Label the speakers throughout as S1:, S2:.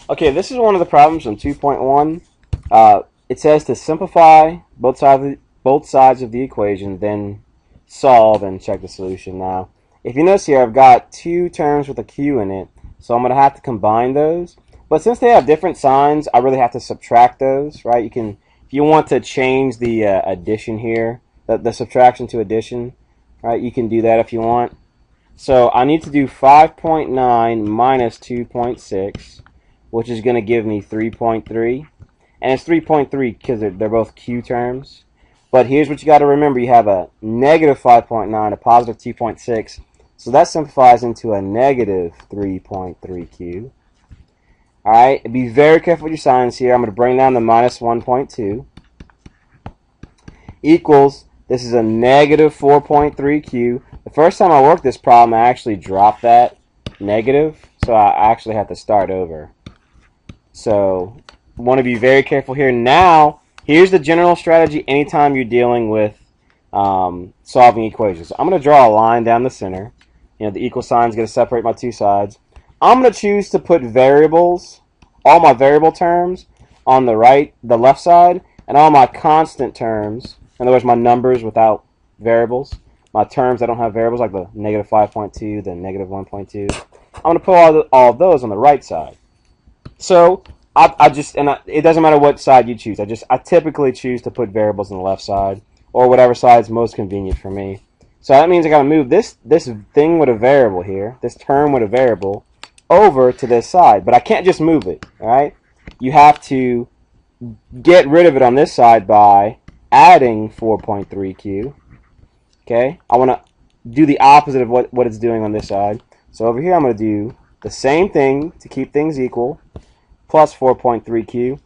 S1: Okay, this is one of the problems from 2.1. It says to simplify both sides of the equation, then solve and check the solution. Now, if you notice here, I've got two terms with a q in it, so I'm going to have to combine those. But since they have different signs, I really have to subtract those, right? You can, if you want to change the addition here, the subtraction to addition, right? You can do that if you want. So I need to do 5.9 minus 2.6, which is going to give me 3.3. And it's 3.3 because they're both q terms. But here's what you got to remember. You have a negative 5.9, a positive 2.6. So that simplifies into a negative 3.3q. Alright, be very careful with your signs here. I'm going to bring down the minus 1.2. Equals, this is a negative 4.3q. The first time I worked this problem, I actually dropped that negative. So I actually have to start over. So want to be very careful here. Now, here's the general strategy anytime you're dealing with solving equations. I'm going to draw a line down the center. You know, the equal sign is going to separate my two sides. I'm going to choose to put variables, all my variable terms, on the left side, and all my constant terms, in other words, my numbers without variables, my terms that don't have variables, like the negative 5.2, the negative 1.2, I'm going to put all of those on the right side. So it doesn't matter what side you choose. I typically choose to put variables on the left side, or whatever side is most convenient for me. So that means I got to move this thing with a variable here, this term with a variable, over to this side. But I can't just move it. All right, you have to get rid of it on this side by adding 4.3q. Okay, I want to do the opposite of what it's doing on this side. So over here, I'm going to do the same thing to keep things equal, plus 4.3q.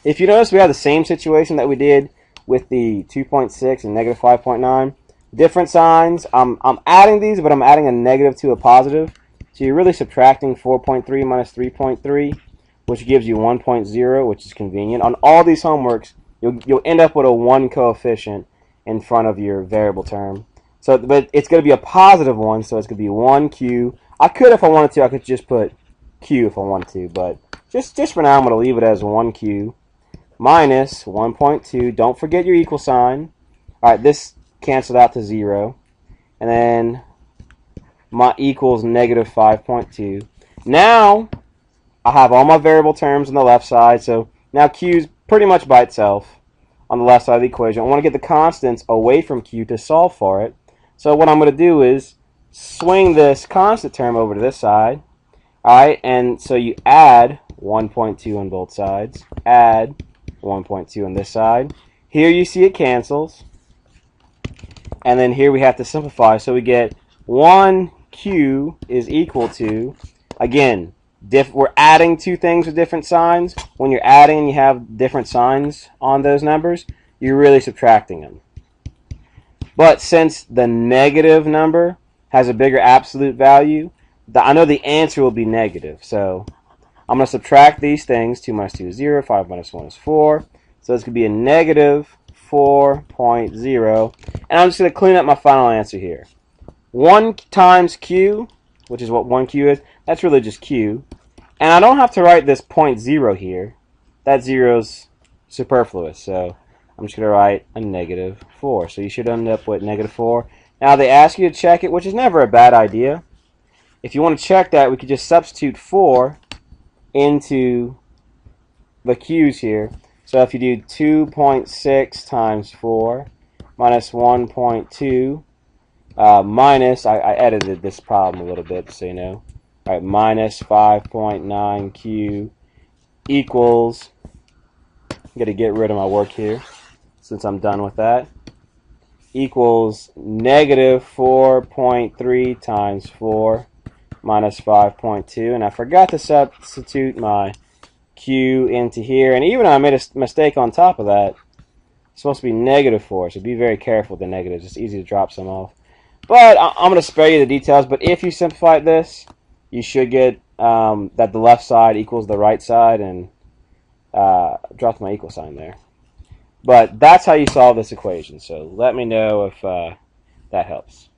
S1: If you notice, we have the same situation that we did with the 2.6 and negative 5.9. Different signs. I'm adding these, but I'm adding a negative to a positive. So you're really subtracting 4.3 minus 3.3, which gives you 1.0, which is convenient. On all these homeworks, you'll end up with a 1 coefficient in front of your variable term. So, but it's going to be a positive one, so it's going to be 1q. I could, if I wanted to, I could just put q if I wanted to, but just for now, I'm going to leave it as 1q minus 1.2. Don't forget your equal sign. All right, this canceled out to 0. And then my equals negative 5.2. Now, I have all my variable terms on the left side. So now q is pretty much by itself on the left side of the equation. I want to get the constants away from q to solve for it. So what I'm going to do is swing this constant term over to this side. Alright, and so you add 1.2 on both sides. Add 1.2 on this side. Here you see it cancels. And then here we have to simplify. So we get 1q is equal to, again, we're adding two things with different signs. When you're adding and you have different signs on those numbers, you're really subtracting them. But since the negative number has a bigger absolute value, I know the answer will be negative. So I'm going to subtract these things. 2 minus 2 is 0. 5 minus 1 is 4. So this could be a negative 4.0. And I'm just going to clean up my final answer here. 1 times q, which is what 1q is, that's really just q. And I don't have to write this 0.0 here. That 0 is superfluous. So I'm just going to write a negative 4. So you should end up with negative 4. Now they ask you to check it, which is never a bad idea. If you want to check that, we could just substitute 4 into the q's here. So if you do 2.6 times 4 minus 1.2 minus, I edited this problem a little bit so you know. All right, minus 5.9q equals, I'm going to get rid of my work here since I'm done with that, equals negative 4.3 times 4 minus 5.2. And I forgot to substitute my q into here. And even though I made a mistake on top of that, it's supposed to be negative 4. So be very careful with the negatives. It's easy to drop some off. But I'm going to spare you the details. But if you simplify this, you should get that the left side equals the right side. And dropped my equal sign there. But that's how you solve this equation. So let me know if that helps.